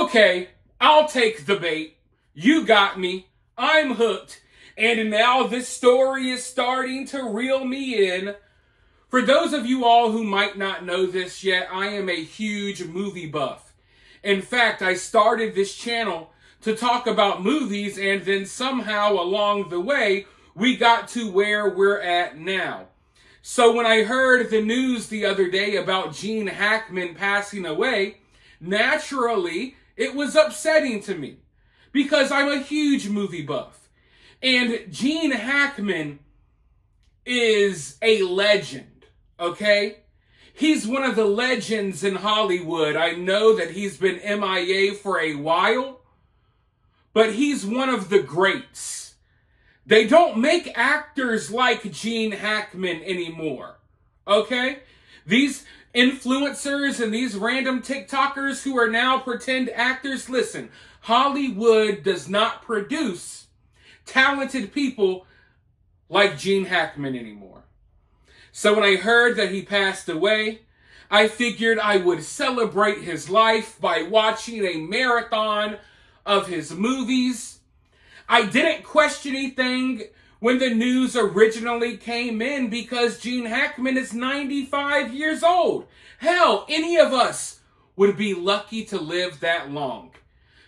Okay, I'll take the bait. You got me. I'm hooked. And now this story is starting to reel me in. For those of you all who might not know this yet, I am a huge movie buff. In fact, I started this channel to talk about movies, and then somehow along the way, we got to where we're at now. So when I heard the news the other day about Gene Hackman passing away, naturally, it was upsetting to me because I'm a huge movie buff. And Gene Hackman is a legend, okay? He's one of the legends in Hollywood. I know that he's been MIA for a while, but he's one of the greats. They don't make actors like Gene Hackman anymore, okay? These influencers and these random TikTokers who are now pretend actors, listen, Hollywood does not produce talented people like Gene Hackman anymore. So when I heard that he passed away, I figured I would celebrate his life by watching a marathon of his movies. I didn't question anything when the news originally came in because Gene Hackman is 95 years old. Hell, any of us would be lucky to live that long.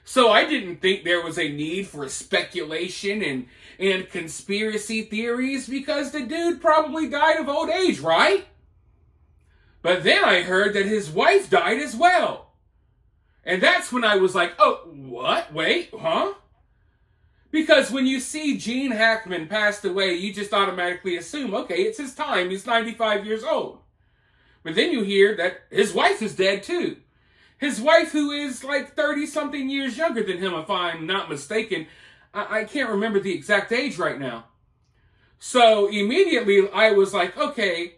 So I didn't think there was a need for speculation and conspiracy theories because the dude probably died of old age, right? But then I heard that his wife died as well. And that's when I was like, oh, what? Wait, huh? Because when you see Gene Hackman passed away, you just automatically assume, okay, it's his time. He's 95 years old. But then you hear that his wife is dead too. His wife, who is like 30-something years younger than him, if I'm not mistaken. I can't remember the exact age right now. So immediately I was like, okay,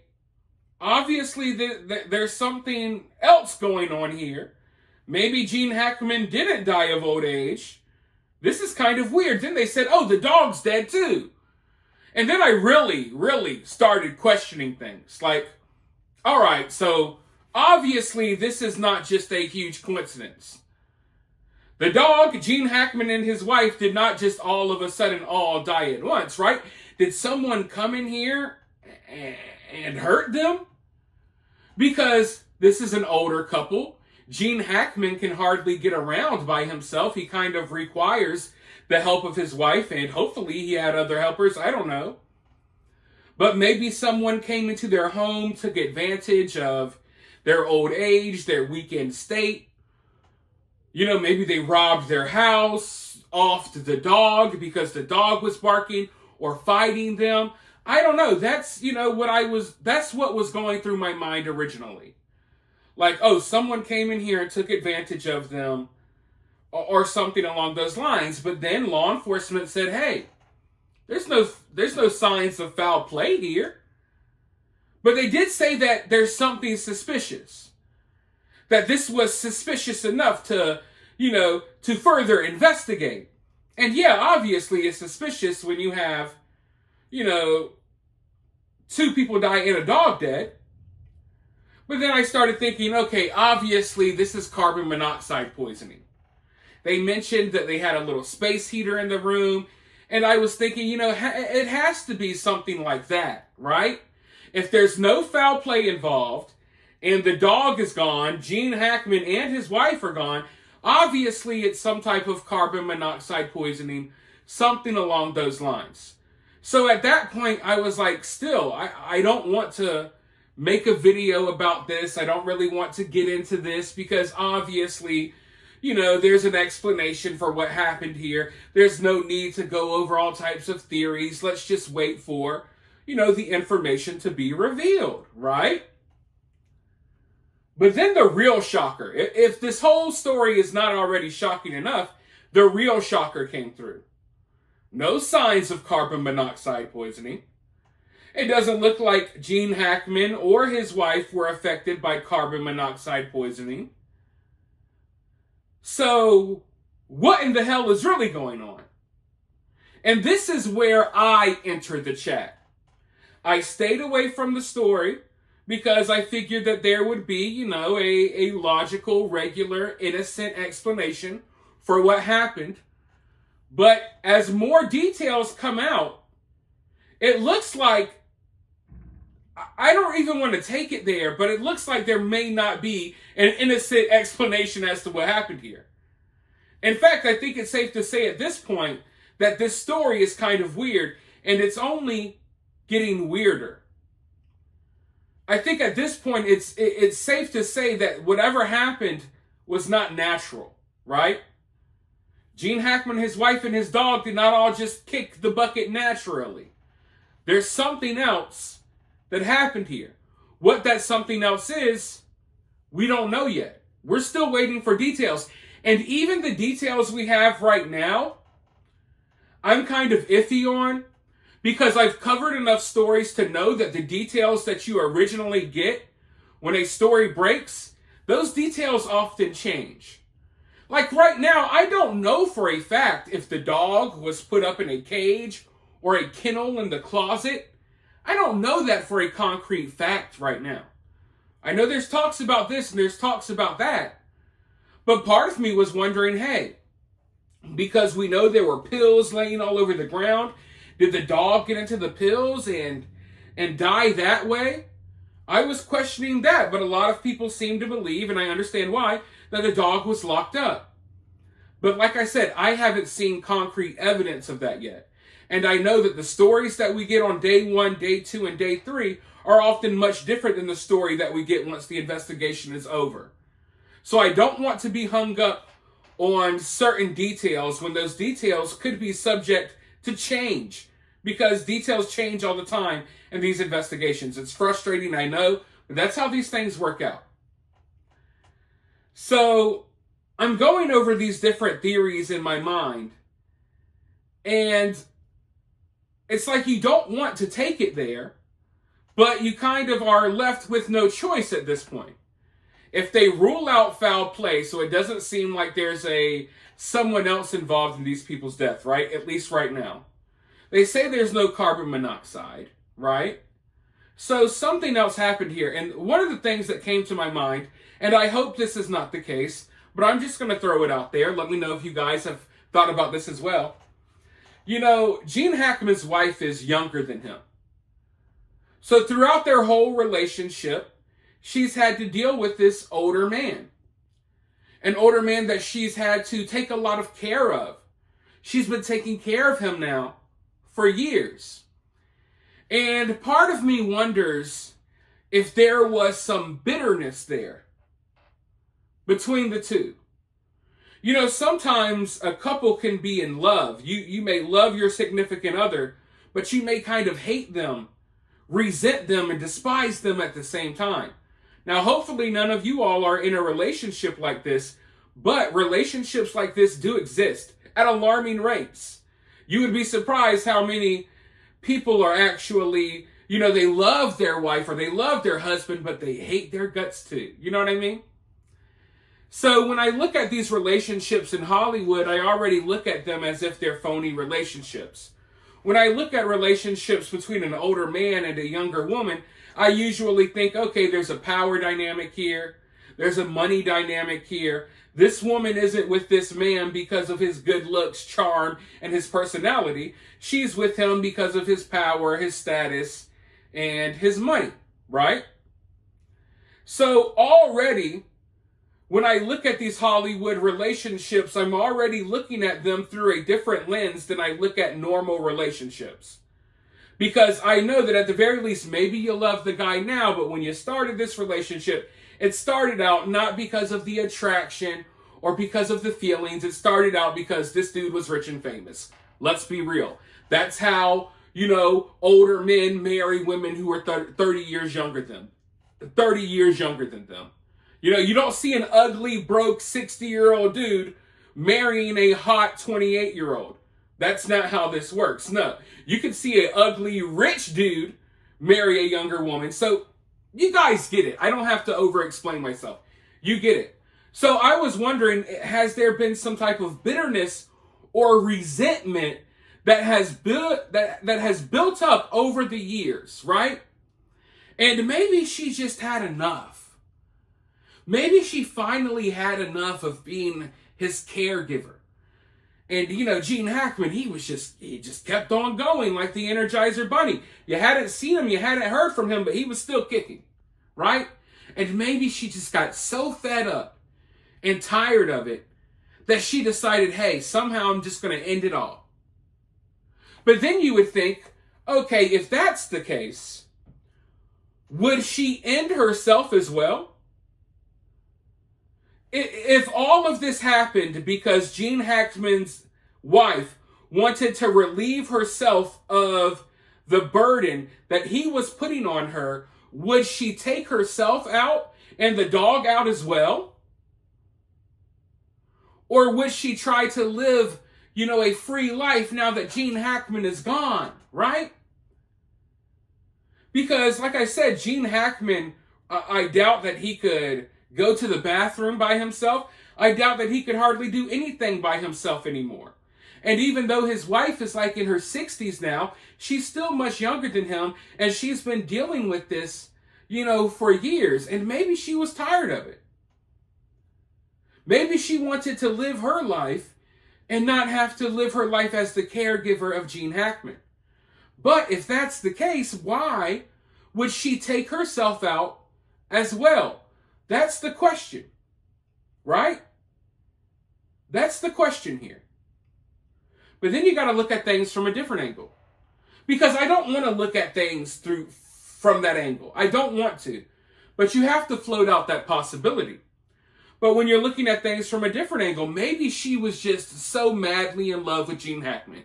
obviously there's something else going on here. Maybe Gene Hackman didn't die of old age. This is kind of weird. Then they said, oh, the dog's dead too. And then I really started questioning things. Like, all right, so obviously this is not just a huge coincidence. The dog, Gene Hackman, and his wife did not just all of a sudden all die at once, right? Did someone come in here and hurt them? Because this is an older couple. Gene Hackman can hardly get around by himself. He kind of requires the help of his wife, and hopefully he had other helpers. I don't know. But maybe someone came into their home, took advantage of their old age, their weakened state. You know, maybe they robbed their house, offed the dog because the dog was barking or fighting them. I don't know. That's, that's what was going through my mind originally. Like, oh, someone came in here and took advantage of them or something along those lines. But then law enforcement said, hey, there's no signs of foul play here. But they did say that there's something suspicious. That this was suspicious enough to further investigate. And yeah, obviously it's suspicious when you have, 2 people die and a dog dead. But then I started thinking, okay, obviously this is carbon monoxide poisoning. They mentioned that they had a little space heater in the room. And I was thinking, it has to be something like that, right? If there's no foul play involved, and the dog is gone, Gene Hackman and his wife are gone, obviously it's some type of carbon monoxide poisoning, something along those lines. So at that point, I was like, still, I don't want to make a video about this. I don't really want to get into this because obviously, there's an explanation for what happened here. There's no need to go over all types of theories. Let's just wait for, the information to be revealed, right? But then the real shocker, if this whole story is not already shocking enough, the real shocker came through. No signs of carbon monoxide poisoning. It doesn't look like Gene Hackman or his wife were affected by carbon monoxide poisoning. So, what in the hell is really going on? And this is where I entered the chat. I stayed away from the story because I figured that there would be, a logical, regular, innocent explanation for what happened. But as more details come out, it looks like, I don't even want to take it there, but it looks like there may not be an innocent explanation as to what happened here. In fact, I think it's safe to say at this point that this story is kind of weird, and it's only getting weirder. I think at this point it's safe to say that whatever happened was not natural, right? Gene Hackman, his wife, and his dog did not all just kick the bucket naturally. There's something else that happened here. What that something else is, we don't know yet. We're still waiting for details. And even the details we have right now, I'm kind of iffy on, because I've covered enough stories to know that the details that you originally get when a story breaks, those details often change. Like right now, I don't know for a fact if the dog was put up in a cage or a kennel in the closet. I don't know that for a concrete fact right now. I know there's talks about this and there's talks about that. But part of me was wondering, hey, because we know there were pills laying all over the ground, did the dog get into the pills and die that way? I was questioning that, but a lot of people seem to believe, and I understand why, that the dog was locked up. But like I said, I haven't seen concrete evidence of that yet. And I know that the stories that we get on day 1, day 2, and day 3 are often much different than the story that we get once the investigation is over. So I don't want to be hung up on certain details when those details could be subject to change, because details change all the time in these investigations. It's frustrating, I know, but that's how these things work out. So I'm going over these different theories in my mind, and it's like you don't want to take it there, but you kind of are left with no choice at this point. If they rule out foul play, so it doesn't seem like there's someone else involved in these people's death, right? At least right now. They say there's no carbon monoxide, right? So something else happened here. And one of the things that came to my mind, and I hope this is not the case, but I'm just going to throw it out there. Let me know if you guys have thought about this as well. Gene Hackman's wife is younger than him. So throughout their whole relationship, she's had to deal with this older man. An older man that she's had to take a lot of care of. She's been taking care of him now for years. And part of me wonders if there was some bitterness there between the two. Sometimes a couple can be in love. You may love your significant other, but you may kind of hate them, resent them, and despise them at the same time. Now, hopefully none of you all are in a relationship like this, but relationships like this do exist at alarming rates. You would be surprised how many people are actually, they love their wife or they love their husband, but they hate their guts too. You know what I mean? So when I look at these relationships in Hollywood, I already look at them as if they're phony relationships. When I look at relationships between an older man and a younger woman, I usually think, okay, there's a power dynamic here. There's a money dynamic here. This woman isn't with this man because of his good looks, charm, and his personality. She's with him because of his power, his status, and his money, right? So already, when I look at these Hollywood relationships, I'm already looking at them through a different lens than I look at normal relationships. Because I know that at the very least, maybe you love the guy now, but when you started this relationship, it started out not because of the attraction or because of the feelings. It started out because this dude was rich and famous. Let's be real. That's how, older men marry women who are 30 years younger than them. 30 years younger than them. You don't see an ugly, broke 60-year-old dude marrying a hot 28-year-old. That's not how this works. No. You can see an ugly, rich dude marry a younger woman. So you guys get it. I don't have to over-explain myself. You get it. So I was wondering, has there been some type of bitterness or resentment that has built up over the years, right? And maybe she just had enough. Maybe she finally had enough of being his caregiver. And, Gene Hackman, he just kept on going like the Energizer Bunny. You hadn't seen him, you hadn't heard from him, but he was still kicking, right? And maybe she just got so fed up and tired of it that she decided, hey, somehow I'm just going to end it all. But then you would think, okay, if that's the case, would she end herself as well? If all of this happened because Gene Hackman's wife wanted to relieve herself of the burden that he was putting on her, would she take herself out and the dog out as well? Or would she try to live, a free life now that Gene Hackman is gone, right? Because, like I said, Gene Hackman, I doubt that he could go to the bathroom by himself. I doubt that he could hardly do anything by himself anymore. And even though his wife is like in her 60s now, she's still much younger than him, and she's been dealing with this, for years. And maybe she was tired of it. Maybe she wanted to live her life and not have to live her life as the caregiver of Gene Hackman. But if that's the case, why would she take herself out as well? That's the question, right? That's the question here. But then you got to look at things from a different angle. Because I don't want to look at things from that angle. I don't want to. But you have to float out that possibility. But when you're looking at things from a different angle, maybe she was just so madly in love with Gene Hackman.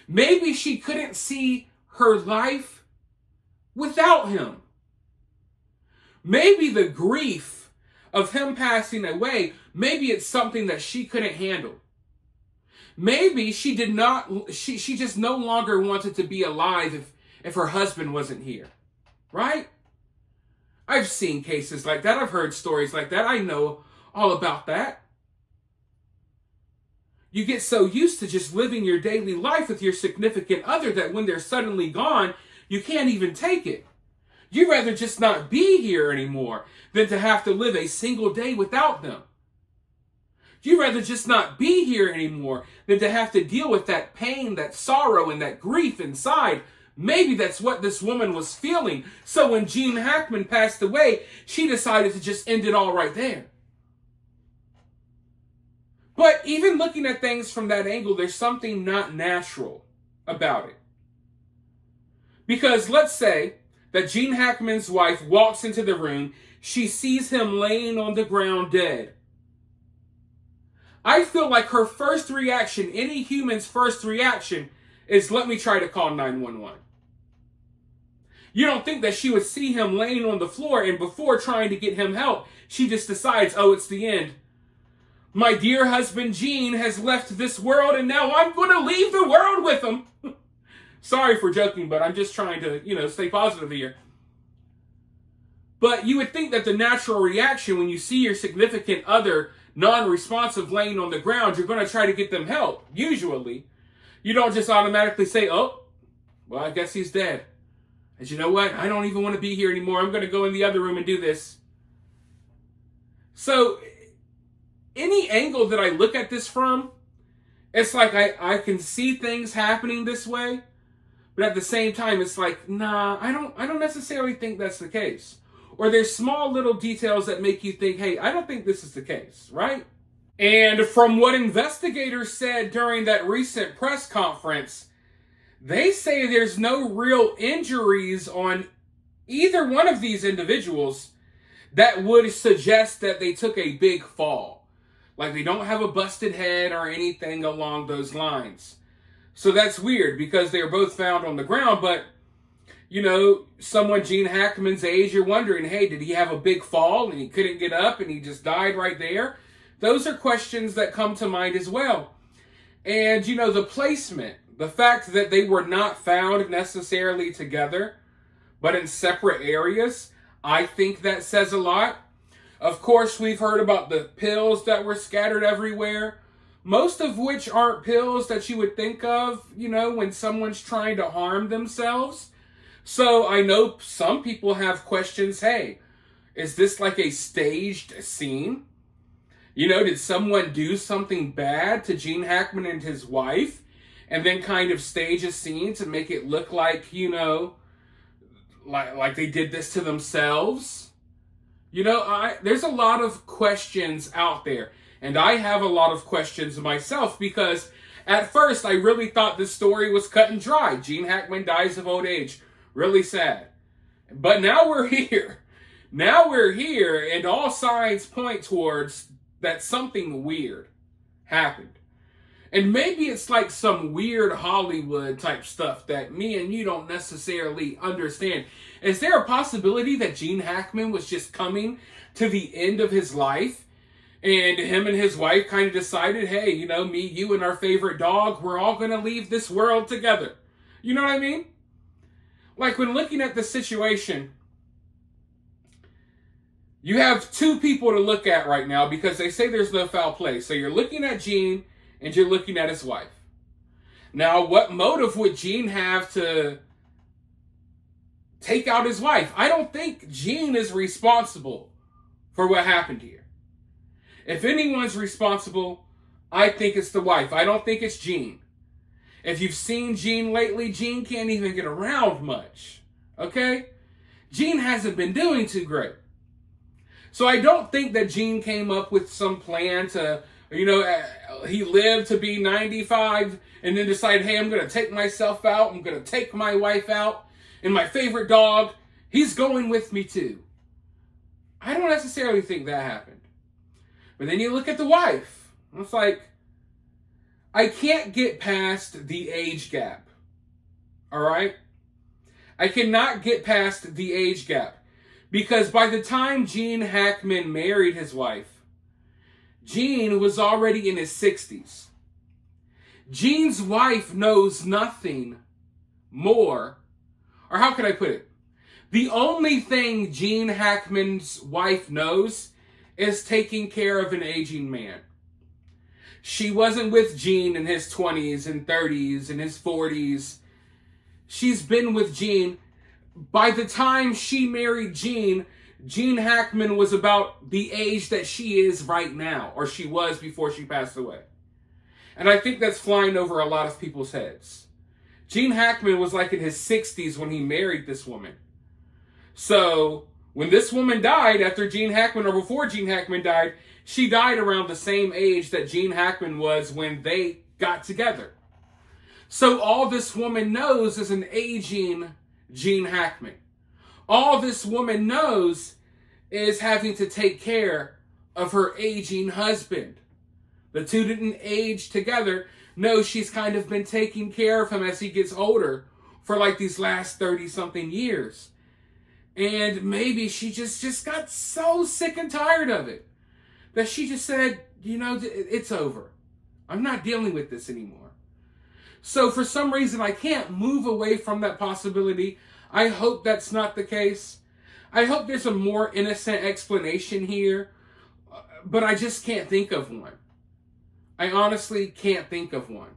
Maybe she couldn't see her life without him. Maybe the grief of him passing away, maybe it's something that she couldn't handle. Maybe she just no longer wanted to be alive if her husband wasn't here, right? I've seen cases like that. I've heard stories like that. I know all about that. You get so used to just living your daily life with your significant other that when they're suddenly gone, you can't even take it. You'd rather just not be here anymore than to have to live a single day without them. You'd rather just not be here anymore than to have to deal with that pain, that sorrow, and that grief inside. Maybe that's what this woman was feeling. So when Gene Hackman passed away, she decided to just end it all right there. But even looking at things from that angle, there's something not natural about it. Because let's say that Gene Hackman's wife walks into the room, she sees him laying on the ground dead. I feel like her first reaction, any human's first reaction, is let me try to call 911. You don't think that she would see him laying on the floor and before trying to get him help, she just decides, oh, it's the end. My dear husband Gene has left this world and now I'm going to leave the world with him. Sorry for joking, but I'm just trying to, stay positive here. But you would think that the natural reaction when you see your significant other non-responsive laying on the ground, you're going to try to get them help. Usually. You don't just automatically say, oh, well, I guess he's dead. And you know what? I don't even want to be here anymore. I'm going to go in the other room and do this. So, any angle that I look at this from, it's like I can see things happening this way. But at the same time, it's like, nah, I don't necessarily think that's the case. Or there's small little details that make you think, hey, I don't think this is the case, right? And from what investigators said during that recent press conference, they say there's no real injuries on either one of these individuals that would suggest that they took a big fall. Like they don't have a busted head or anything along those lines. So that's weird because they're both found on the ground, but someone Gene Hackman's age, you're wondering, hey, did he have a big fall and he couldn't get up and he just died right there? Those are questions that come to mind as well. And, the placement, the fact that they were not found necessarily together, but in separate areas, I think that says a lot. Of course, we've heard about the pills that were scattered everywhere, most of which aren't pills that you would think of, when someone's trying to harm themselves. So I know some people have questions. Hey, is this like a staged scene? Did someone do something bad to Gene Hackman and his wife and then kind of stage a scene to make it look like, like they did this to themselves? There's a lot of questions out there. And I have a lot of questions myself because at first I really thought this story was cut and dry. Gene Hackman dies of old age. Really sad. But now we're here. Now we're here, and all signs point towards that something weird happened. And maybe it's like some weird Hollywood type stuff that me and you don't necessarily understand. Is there a possibility that Gene Hackman was just coming to the end of his life and him and his wife kind of decided, hey, me, you, and our favorite dog, we're all going to leave this world together? You know what I mean? Like when looking at the situation, you have two people to look at right now because they say there's no foul play. So you're looking at Gene and you're looking at his wife. Now, what motive would Gene have to take out his wife? I don't think Gene is responsible for what happened here. If anyone's responsible, I think it's the wife. I don't think it's Gene. If you've seen Gene lately, Gene can't even get around much. Okay? Gene hasn't been doing too great. So I don't think that Gene came up with some plan to, he lived to be 95 and then decided, hey, I'm going to take myself out. I'm going to take my wife out. And my favorite dog, he's going with me too. I don't necessarily think that happened. But then you look at the wife. It's like, I can't get past the age gap. All right? I cannot get past the age gap. Because by the time Gene Hackman married his wife, Gene was already in his 60s. Gene's wife knows nothing more, or how can I put it? The only thing Gene Hackman's wife knows is taking care of an aging man. She wasn't with Gene in his 20s and 30s and his 40s. She's been with Gene. By the time she married Gene, Gene Hackman was about the age that she is right now, or she was before she passed away. And I think that's flying over a lot of people's heads. Gene Hackman was like in his 60s when he married this woman. So when this woman died after Gene Hackman, or before Gene Hackman died, she died around the same age that Gene Hackman was when they got together. So all this woman knows is an aging Gene Hackman. All this woman knows is having to take care of her aging husband. The two didn't age together. No, she's kind of been taking care of him as he gets older for like these last 30-something years. And maybe she just got so sick and tired of it that she just said, it's over. I'm not dealing with this anymore. So for some reason, I can't move away from that possibility. I hope that's not the case. I hope there's a more innocent explanation here, but I just can't think of one. I honestly can't think of one.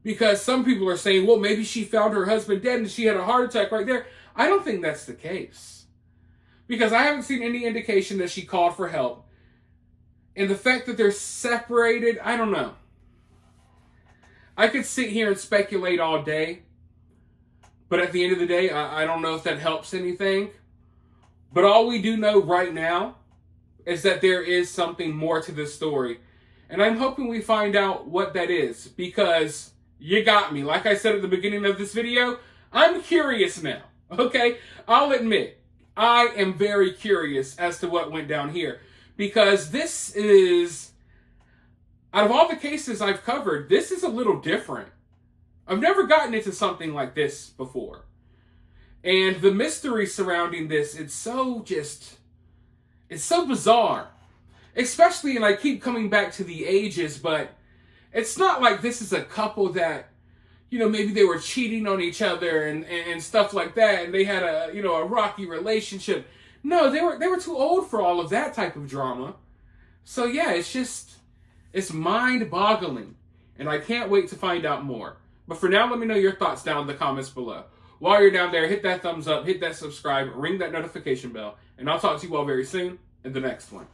Because some people are saying, well, maybe she found her husband dead and she had a heart attack right there. I don't think that's the case. Because I haven't seen any indication that she called for help. And the fact that they're separated, I don't know. I could sit here and speculate all day. But at the end of the day, I don't know if that helps anything. But all we do know right now is that there is something more to this story. And I'm hoping we find out what that is. Because you got me. Like I said at the beginning of this video, I'm curious now. Okay? I'll admit, I am very curious as to what went down here. Because this is, out of all the cases I've covered, this is a little different. I've never gotten into something like this before. And the mystery surrounding this, it's so bizarre. Especially, and I keep coming back to the ages, but it's not like this is a couple that, maybe they were cheating on each other and stuff like that, and they had a rocky relationship. No, they were too old for all of that type of drama. So yeah, it's mind-boggling. And I can't wait to find out more. But for now, let me know your thoughts down in the comments below. While you're down there, hit that thumbs up, hit that subscribe, ring that notification bell, and I'll talk to you all very soon in the next one.